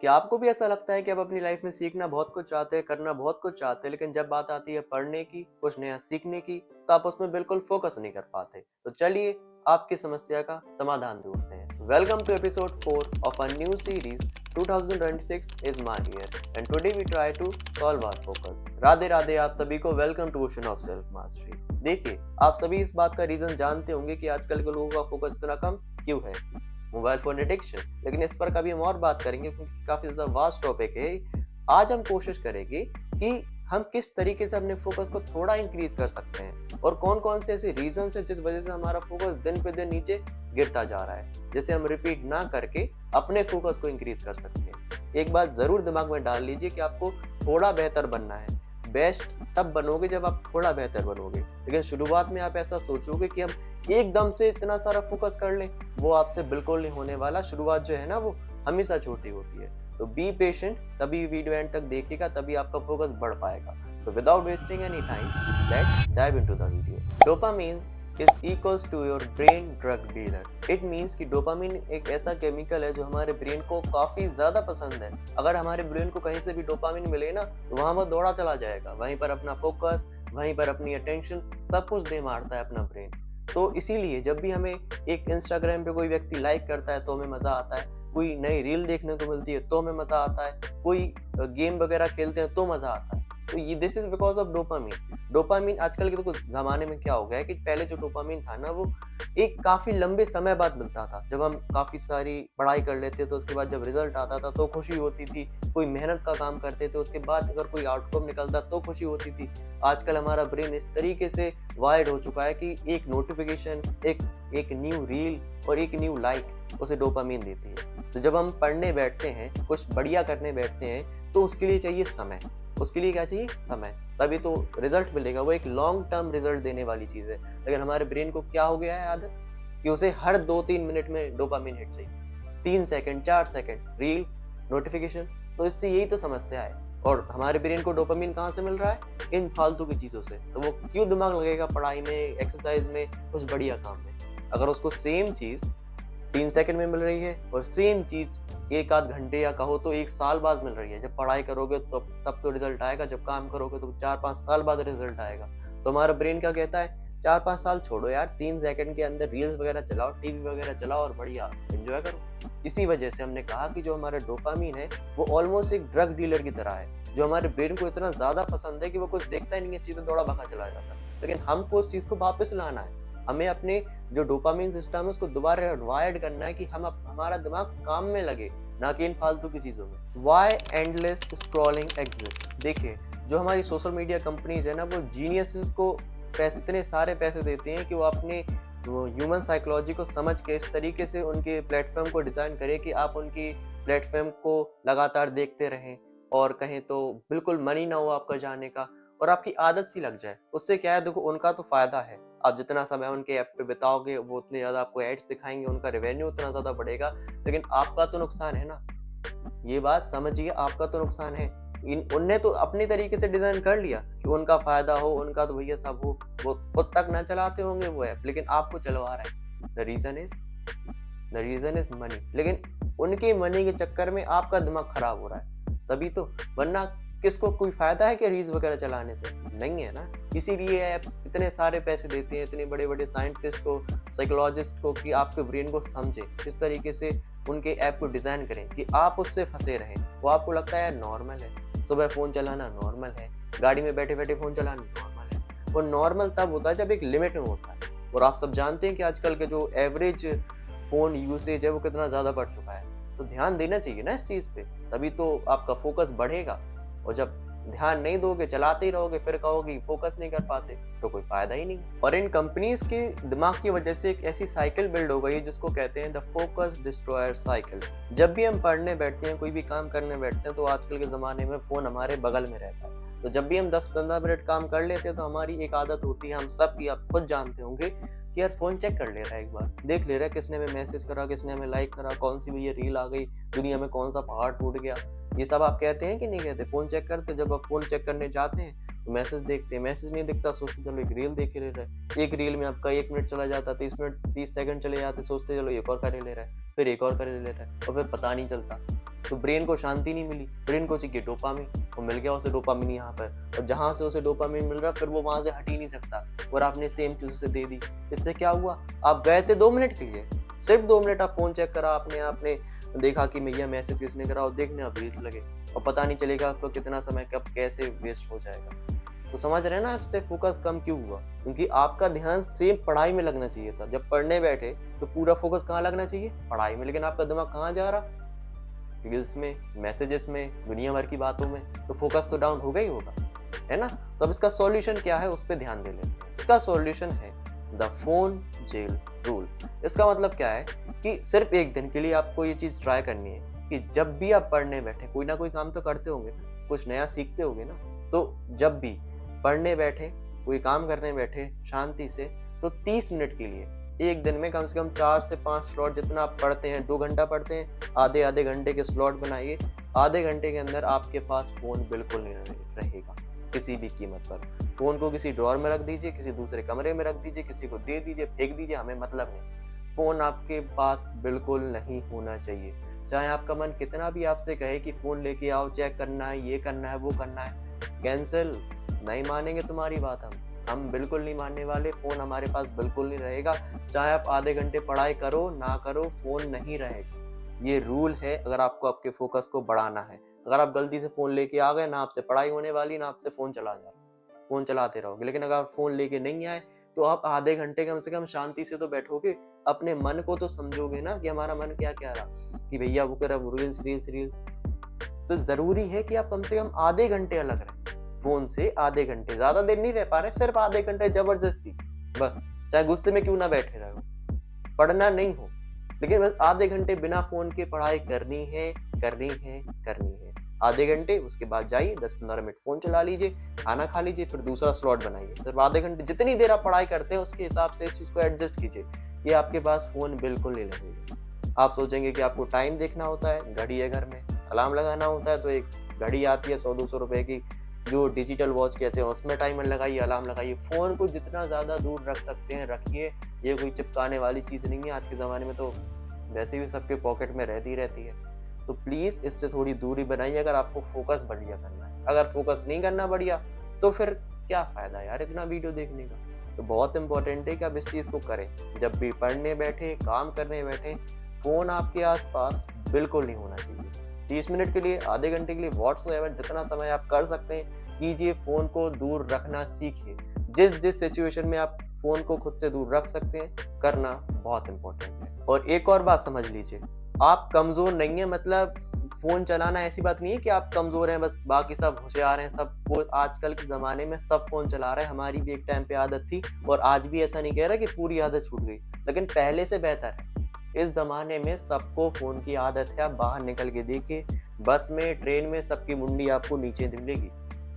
क्या आपको भी ऐसा लगता है कि आप अपनी लाइफ में सीखना बहुत कुछ चाहते हैं, करना बहुत कुछ चाहते हैं, लेकिन जब बात आती है पढ़ने की, कुछ नया सीखने की, तो आप उसमें बिल्कुल फोकस नहीं कर पाते? तो चलिए आपकी समस्या का समाधान ढूंढते हैं। Welcome to episode 4 of a new series 2026 is my year and today we try to solve our focus. Radhe Radhe आप सभी को, welcome to ocean of self mastery. देखिए, आप सभी इस बात का रीजन जानते होंगे कि आजकल के लोगों का फोकस इतना कम क्यों है। मोबाइल फोन एडिक्शन, लेकिन इस पर कभी हम और बात करेंगे क्योंकि काफी ज्यादा वास्ट टॉपिक है। आज हम कोशिश करेंगे कि हम किस तरीके से अपने फोकस को थोड़ा इंक्रीज कर सकते हैं और कौन कौन से ऐसे रीजन है जिस वजह से हमारा फोकस दिन पे दिन नीचे गिरता जा रहा है, जिसे हम रिपीट ना करके अपने फोकस को इंक्रीज कर सकते हैं। एक बात जरूर दिमाग में डाल लीजिए कि आपको थोड़ा बेहतर बनना है। बेस्ट तब बनोगे जब आप थोड़ा बेहतर बनोगे, लेकिन शुरुआत में आप ऐसा सोचोगे कि हम एकदम से इतना सारा फोकस कर लें, वो आपसे बिल्कुल नहीं होने वाला। शुरुआत जो है ना, वो हमेशा छोटी होती है। तो बी पेशेंट, तभी वीडियो एंड तक देखिएगा, तभी आपका फोकस बढ़ पाएगा। So without wasting any time, let's dive into the video. Dopamine is equals to your brain drug dealer. It means कि डोपामिन एक ऐसा केमिकल है जो हमारे ब्रेन को काफी ज्यादा पसंद है। अगर हमारे ब्रेन को कहीं से भी डोपामिन मिले ना, तो वहां वो दौड़ा चला जाएगा, वहीं पर अपना फोकस, वहीं पर अपनी अटेंशन, सब कुछ दे मारता है अपना ब्रेन। तो इसीलिए जब भी हमें एक इंस्टाग्राम पे कोई व्यक्ति लाइक करता है तो हमें मजा आता है, कोई नई रील देखने को मिलती है तो हमें मजा आता है, कोई गेम वगैरह खेलते हैं तो मजा आता है। तो ये this is because of dopamine. Dopamine आजकल के तो कुछ जमाने में क्या हो गया है कि पहले जो डोपामिन था ना, वो एक काफी लंबे समय बाद मिलता था। जब हम काफी सारी पढ़ाई कर लेते तो उसके बाद जब रिजल्ट आता था तो खुशी होती थी। कोई मेहनत का काम करते थे, उसके बाद अगर कोई आउटकम निकलता तो खुशी होती थी। आजकल हमारा ब्रेन इस तरीके से वायर्ड हो चुका है कि एक नोटिफिकेशन, एक एक न्यू रील और एक न्यू लाइक उसे डोपामिन देती है। तो जब हम पढ़ने बैठते हैं, कुछ बढ़िया करने बैठते हैं, तो उसके लिए चाहिए समय। उसके लिए क्या चाहिए? समय। तभी तो रिजल्ट मिलेगा। वो एक लॉन्ग टर्म रिजल्ट देने वाली चीज है। लेकिन हमारे ब्रेन को क्या हो गया है आदत कि उसे हर 2-3 मिनट में डोपामिन हिट चाहिए। 3 सेकंड, 4 सेकंड रील, नोटिफिकेशन। तो इससे यही तो समस्या है। और हमारे ब्रेन को डोपामिन कहाँ से मिल रहा है? इन फालतू की चीजों से। तो वो क्यों दिमाग लगेगा पढ़ाई में, एक्सरसाइज में, कुछ बढ़िया काम में, अगर उसको सेम चीज 3 सेकंड में मिल रही है और सेम चीज 1 आध घंटे या कहो तो 1 साल बाद मिल रही है। जब पढ़ाई करोगे तो तब तो रिजल्ट आएगा, जब काम करोगे तो 4-5 साल बाद रिजल्ट आएगा। तो हमारा ब्रेन क्या कहता है? 4-5 साल छोड़ो यार, 3 सेकंड के अंदर रील्स वगैरह चलाओ, टीवी वगैरह चलाओ और बढ़िया एंजॉय करो। इसी वजह से हमने कहा कि जो हमारा डोपामिन है वो ऑलमोस्ट एक ड्रग डीलर की तरह है, जो हमारे ब्रेन को इतना ज्यादा पसंद है कि वो कुछ देखता ही नहीं है, सीधे दौड़ा भागा चला जाता है। लेकिन हमको उस चीज को वापस लाना है। हमें अपने जो डोपामिन सिस्टम है उसको दोबारा वायर्ड करना है कि हमारा दिमाग काम में लगे, ना कि इन फालतू की चीजों में। Why endless scrolling exist. देखिए, जो हमारी सोशल मीडिया कंपनीज है ना, वो जीनियसेस को पैसे, इतने सारे पैसे देते हैं कि वो अपने ह्यूमन साइकोलॉजी को समझ के इस तरीके से उनके प्लेटफॉर्म को डिजाइन करे कि आप उनकी प्लेटफॉर्म को लगातार देखते रहें, और कहें तो बिल्कुल मन ही ना हो आपका जाने का, और आपकी आदत सी लग जाए। उससे क्या है, देखो उनका तो फायदा है, आप जितना समय उनके ऐप पे बिताओगे वो उतने ज्यादा आपको एड्स दिखाएंगे, उनका रेवेन्यू उतना ज्यादा बढ़ेगा। लेकिन आपका तो नुकसान है ना, ये बात समझिए, आपका तो नुकसान है। इन उनने तो अपने तरीके से डिजाइन कर लिया कि उनका फायदा हो, उनका तो भैया सब हो। वो खुद तक ना चलाते होंगे वो ऐप, लेकिन आपको चलवा रहा है। The reason is money. लेकिन उनके मनी के चक्कर में आपका दिमाग खराब हो रहा है, तभी तो। वरना किसको कोई फायदा है कि रील्स वगैरह चलाने से? नहीं है ना। इसीलिए ऐप्स इतने सारे पैसे देते हैं इतने बड़े बड़े साइंटिस्ट को, साइकोलॉजिस्ट को, कि आपके ब्रेन को समझे, किस तरीके से उनके ऐप को डिजाइन करें कि आप उससे फंसे रहें। वो आपको लगता है नॉर्मल है, सुबह फोन चलाना नॉर्मल है, गाड़ी में बैठे बैठे फोन चलाना नॉर्मल है। वो नॉर्मल तब होता है जब एक लिमिट में होता है। और आप सब जानते हैं कि आजकल के जो एवरेज फोन यूसेज है वो कितना ज्यादा बढ़ चुका है। तो ध्यान देना चाहिए ना इस चीज पे, तभी तो आपका फोकस बढ़ेगा। और जब ध्यान नहीं दोगे, चलाते ही रहोगे, फिर कहोगे फोकस नहीं कर पाते, तो कोई फायदा ही नहीं। और इन कंपनीज के दिमाग की वजह से एक ऐसी साइकिल बिल्ड हो गई है जिसको कहते हैं द फोकस डिस्ट्रॉयर साइकिल। जब भी हम पढ़ने बैठते हैं, कोई भी काम करने बैठते हैं, तो आजकल के जमाने में फोन हमारे बगल में रहता है। तो जब भी हम 10-15 मिनट काम कर लेते हैं तो हमारी एक आदत होती है, हम सब की, आप खुद जानते होंगे, कि यार फोन चेक कर ले रहा है, एक बार देख ले रहा है किसने हमें मैसेज करा, किसने हमें लाइक करा, कौन सी भी ये रील आ गई, दुनिया में कौन सा पहाड़ टूट गया। ये सब आप कहते हैं कि नहीं कहते? फोन चेक करते। जब आप फोन चेक करने जाते हैं तो मैसेज देखते हैं, मैसेज नहीं दिखता, सोचते चलो एक रील देख ले रहा है। एक रील में आपका 1 मिनट चला जाता, 30 सेकंड चले जाते, सोचते चलो एक और कर ले रहा है, फिर एक और कर ले रहा है, और फिर पता नहीं चलता तो ब्रेन को शांति नहीं मिली, ब्रेन को चाहिए डोपामिन, वो मिल गया उसे डोपामिन यहाँ पर, और जहाँ से उसे डोपामिन मिल रहा फिर वो वहां से हट ही नहीं सकता, और आपने सेम चीज उसे दे दी। इससे क्या हुआ, आप गए थे 2 मिनट के लिए, सिर्फ 2 मिनट आप फोन चेक करा आपने देखा कि भैया मैसेज किसने करा, और देखने आप रील्स लगे, और पता नहीं चलेगा आपको कितना समय कब कैसे वेस्ट हो जाएगा। तो समझ रहे हैं ना आपसे फोकस कम क्यों हुआ, क्योंकि आपका ध्यान सेम पढ़ाई में लगना चाहिए था। जब पढ़ने बैठे तो पूरा फोकस कहाँ लगना चाहिए, पढ़ाई में, लेकिन आपका दिमाग कहाँ जा रहा, रील्स में, मैसेजेस में, दुनिया भर की बातों में, तो फोकस तो डाउन होगा ही होगा, है ना। तो अब इसका सॉल्यूशन क्या है, उस पर ध्यान दे लेते हैं। इसका सॉल्यूशन है द फोन जेल रूल। इसका मतलब क्या है कि सिर्फ एक दिन के लिए आपको ये चीज ट्राई करनी है कि जब भी आप पढ़ने बैठे, कोई ना कोई काम तो करते होंगे ना, कुछ नया सीखते होंगे ना, तो जब भी पढ़ने बैठे, कोई काम करने बैठे शांति से, तो 30 मिनट के लिए एक दिन में कम से कम 4 से 5 स्लॉट, जितना आप पढ़ते हैं, 2 घंटा पढ़ते हैं, आधे आधे घंटे के स्लॉट बनाइए। आधे घंटे के अंदर आपके पास फोन बिल्कुल नहीं रहेगा किसी भी कीमत पर। फोन को किसी ड्रॉर में रख दीजिए, किसी दूसरे कमरे में रख दीजिए, किसी को दे दीजिए, फेंक दीजिए, हमें मतलब नहीं। फोन आपके पास बिल्कुल नहीं होना चाहिए। चाहे आपका मन कितना भी आपसे कहे कि फोन लेके आओ, चेक करना है, ये करना है, वो करना है, कैंसिल, नहीं मानेंगे तुम्हारी बात। हम बिल्कुल नहीं मानने वाले। फोन हमारे पास बिल्कुल नहीं रहेगा। चाहे आप आधे घंटे पढ़ाई करो ना करो, फोन नहीं रहेगा। ये रूल है अगर आपको आपके फोकस को बढ़ाना है। अगर आप गलती से फोन लेके आ गए, ना आपसे पढ़ाई होने वाली, ना आपसे फोन चला जा रहा, फोन चलाते रहोगे। लेकिन अगर आप फोन लेके नहीं आए तो आप आधे घंटे कम से कम शांति से तो बैठोगे, अपने मन को तो समझोगे ना कि हमारा मन क्या कह रहा, कि भैया वो कह रहा रील्स रील्स रील्स। तो जरूरी है कि आप कम से कम आधे घंटे अलग रहें फोन से। आधे घंटे, ज्यादा देर नहीं रह पा रहे, सिर्फ आधे घंटे जबरदस्ती, बस। चाहे गुस्से में क्यों ना बैठे रहो, पढ़ना नहीं हो, लेकिन बस आधे घंटे बिना फोन के पढ़ाई करनी है, करनी है, करनी है। आधे घंटे, उसके बाद जाइए 10-15 मिनट फोन चला लीजिए, खाना खा लीजिए, फिर दूसरा स्लॉट बनाइए। सिर्फ आधे घंटे, जितनी देर आप पढ़ाई करते हैं उसके हिसाब से इस चीज को एडजस्ट कीजिए कि आपके पास फोन बिल्कुल नहीं लगेगा। आप सोचेंगे कि आपको टाइम देखना होता है, घड़ी है घर में, अलार्म लगाना होता है तो एक घड़ी आती है 100-200 रुपए की, जो डिजिटल वॉच कहते हैं, उसमें टाइमर लगाइए, अलार्म लगाइए। फोन को जितना ज्यादा दूर रख सकते हैं रखिए। ये कोई चिपकाने वाली चीज नहीं है, आज के जमाने में तो वैसे भी सबके पॉकेट में रहती रहती है। तो प्लीज इससे थोड़ी दूरी बनाइए अगर आपको फोकस बढ़िया करना है। अगर फोकस नहीं करना बढ़िया, तो फिर क्या फायदा यार इतना वीडियो देखने का। तो बहुत इंपॉर्टेंट है कि आप इस चीज को करें। जब भी पढ़ने बैठे, काम करने बैठे, फोन आपके आसपास बिल्कुल नहीं होना चाहिए। 30 मिनट के लिए, आधे घंटे के लिए, व्हाट्सएवर, जितना समय आप कर सकते हैं कीजिए। फोन को दूर रखना सीखिए। जिस जिस सिचुएशन में आप फोन को खुद से दूर रख सकते हैं, करना बहुत इंपॉर्टेंट है। और एक और बात समझ लीजिए, आप कमजोर नहीं है, मतलब फोन चलाना ऐसी बात नहीं है कि आप कमजोर हैं, बस बाकी सब होशियार हैं। सब वो आजकल के जमाने में सब फोन चला रहे हैं। हमारी भी एक टाइम पे आदत थी, और आज भी ऐसा नहीं कह रहा कि पूरी आदत छूट गई, लेकिन पहले से बेहतर है। इस जमाने में सबको फोन की आदत है। आप बाहर निकल के देखिए, बस में, ट्रेन में, सबकी मुंडी आपको नीचे मिलेगी।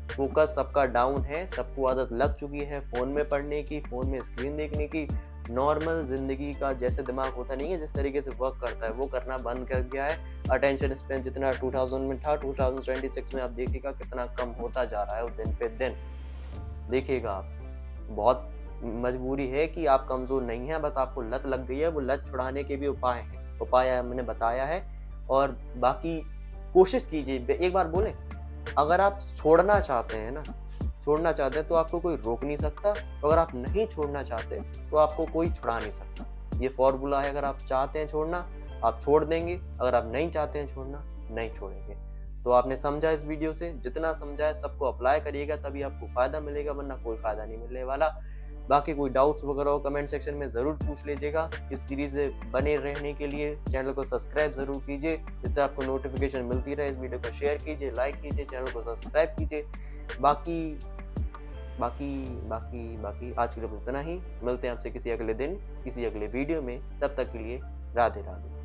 फोकस सबका डाउन है, सबको आदत लग चुकी है फोन में पढ़ने की, फोन में स्क्रीन देखने की। नॉर्मल जिंदगी का जैसे दिमाग होता नहीं है, जिस तरीके से वर्क करता है, वो करना बंद कर गया है। अटेंशन स्पैन जितना 2000 में था, 2026 में आप देखिएगा कितना कम होता जा रहा है दिन पे दिन। देखिएगा आप, बहुत मजबूरी है कि आप कमजोर नहीं हैं, बस आपको लत लग गई है। वो लत छुड़ाने के भी उपाय हैं, उपाय मैंने बताया है। और बाकी कोशिश कीजिए। एक बार बोले, अगर आप छोड़ना चाहते हैं ना, छोड़ना चाहते हैं तो आपको कोई रोक नहीं सकता। अगर आप नहीं छोड़ना चाहते तो आपको कोई छुड़ा नहीं सकता। ये फॉर्मूला है। अगर आप चाहते हैं छोड़ना, आप छोड़ देंगे। अगर आप नहीं चाहते हैं छोड़ना, नहीं छोड़ेंगे। तो आपने समझा इस वीडियो से, जितना समझा है सबको अप्लाई करिएगा, तभी आपको फायदा मिलेगा, वरना कोई फायदा नहीं मिलने वाला। बाकी कोई डाउट्स वगैरह हो कमेंट सेक्शन में ज़रूर पूछ लीजिएगा। इस सीरीज से बने रहने के लिए चैनल को सब्सक्राइब ज़रूर कीजिए, जिससे आपको नोटिफिकेशन मिलती रहे। इस वीडियो को शेयर कीजिए, लाइक कीजिए, चैनल को सब्सक्राइब कीजिए। बाकी बाकी बाकी बाकी आज के लिए बस इतना ही। मिलते हैं आपसे किसी अगले दिन, किसी अगले वीडियो में। तब तक के लिए राधे राधे।